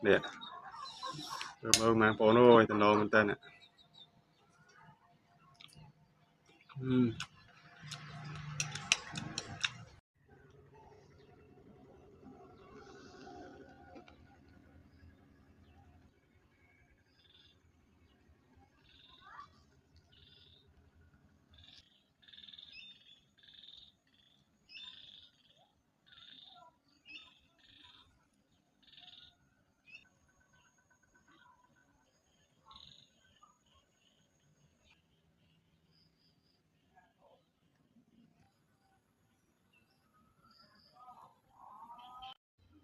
nè mơ mang phố nôi tần lô mình tên nè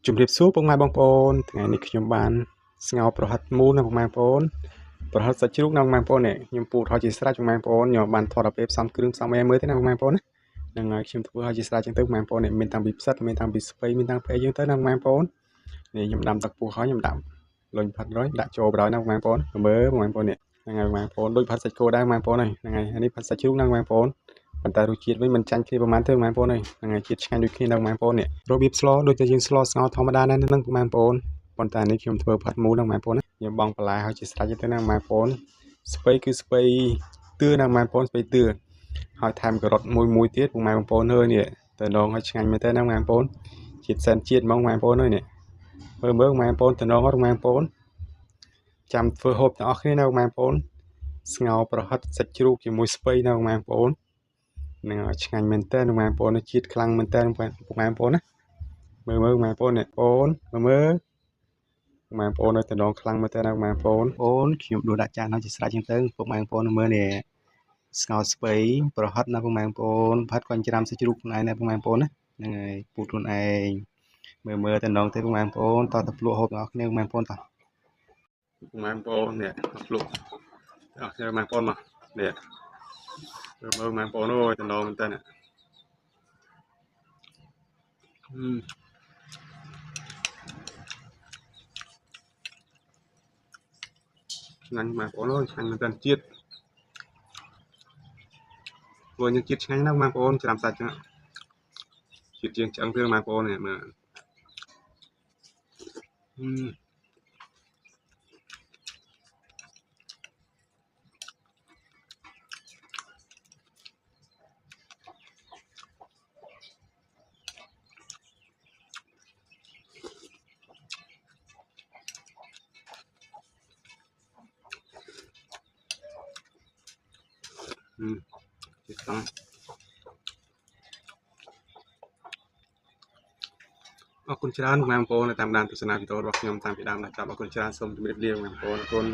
chụp điệp số bông mai bông pôn ngày nàyខ្ញុំបានស្ងោរប្រហិតមូលណាបងប្អូនប្រហិតសាច់ជ្រូកណាបងប្អូននេះខ្ញុំពូតឲ្យជាស្រេចបងប្អូនខ្ញុំបានថតដល់ពេលផ្សំគ្រឿងផ្សំអីមើលទេណាបងប្អូនណាហ្នឹងហើយខ្ញុំធ្វើឲ្យជាស្រេចចឹងទៅបងប្អូននេះមានតាំងពីផ្សិតមានតាំងពីស្ពៃមានតាំងពីអីចឹងទៅណាបងប្អូននេះខ្ញុំដាំទឹកពុះហើយខ្ញុំដាក់លុញផាត់រយដាក់ចូលបណ្ដោយណាបងប្អូនមើលបងប្អូននេះហ្នឹងហើយបងប្អូនដូចផាត់សាច់គោដែរបងប្អូនហ្នឹងហើយនេះផាត់សាច់ជ្រូកណាបងប្អូនប៉ុន្តែរសជាតិវិញមិនចាញ់គ្នាប្រហែលទេបងប្អូនហ្នឹងហើយជាតិឆ្ងាញ់ដូចគ្នាដែរបងប្អូននេះរបៀបស្លដូចតែយើងស្លស្ងោរធម្មតាណាស់ហ្នឹងបងប្អូនប៉ុន្តែនេះខ្ញុំធ្វើផាត់មូលហ្នឹងបងប្អូនខ្ញុំបងបន្លែឲ្យជាស្រេចទៅណាបងប្អូនស្ពៃគឺស្ពៃទឿណាបងប្អូនស្ពៃទឿហើយថែមការ៉ុតមួយទៀតបងប្អូនអើយនេះទៅដងឲ្យឆ្ងាញ់មែនតើណាបងប្អូនជាតិសែនជាតិហ្មងបងប្អូនអើយនេះមើលបងប្អូនទៅដងអត់បងប្អូនចាំធ្វើហូបទាំងអស់គ្នាណាបងប្អូនស្ងោរប្រហិតសាច់ជ្រូកជាមួយស្ពៃណាបងប្អូននឹងឆ្ងាញ់មែនតើបងប្អូនជាតិខ្លាំងមែនតើបងប្អូនណាមើលបងប្អូននេះអូនមើលបងប្អូននៅតំណងខ្លាំងមែនតើណាបងប្អូនខ្ញុំដួសដាក់ចានឲ្យជាស្រេចចឹងទៅបងប្អូនមើលនេះស្ងោរស្ពៃប្រហិតណាបងប្អូនផាត់កញ្ច្រាំសាច់ជ្រូកខ្លួនឯងណាបងប្អូនណាហ្នឹងហើយពូតខ្លួនឯងមើលតំណងទៅបងប្អូនតោះទៅភ្លក់ហូបទាំងអស់គ្នាបងប្អូនតោះបងប្អូននេះភ្លក់អស់គ្នាបងប្អូនមកនេះមើលបងប្អូនអូយតំណងមែនតើឆ្ងាញ់បងប្អូនអើយឆ្ងាញ់មែនតើជាតិធ្វើញឹកជាតិឆ្ងាញ់ណាស់បងប្អូនច្រាំសាច់ហ្នឹងជាតិជាងឆ្អឹងរឿងបងប្អូននេះមើលជាតិខ្លាំងអរគុណច្រើនបងប្អូនតាមដានទស្សនាវីដេអូរបស់ខ្ញុំតាំងពីដើមដល់ចប់អរគុណច្រើនសូមជម្រាបលាបងប្អូនអរគុណ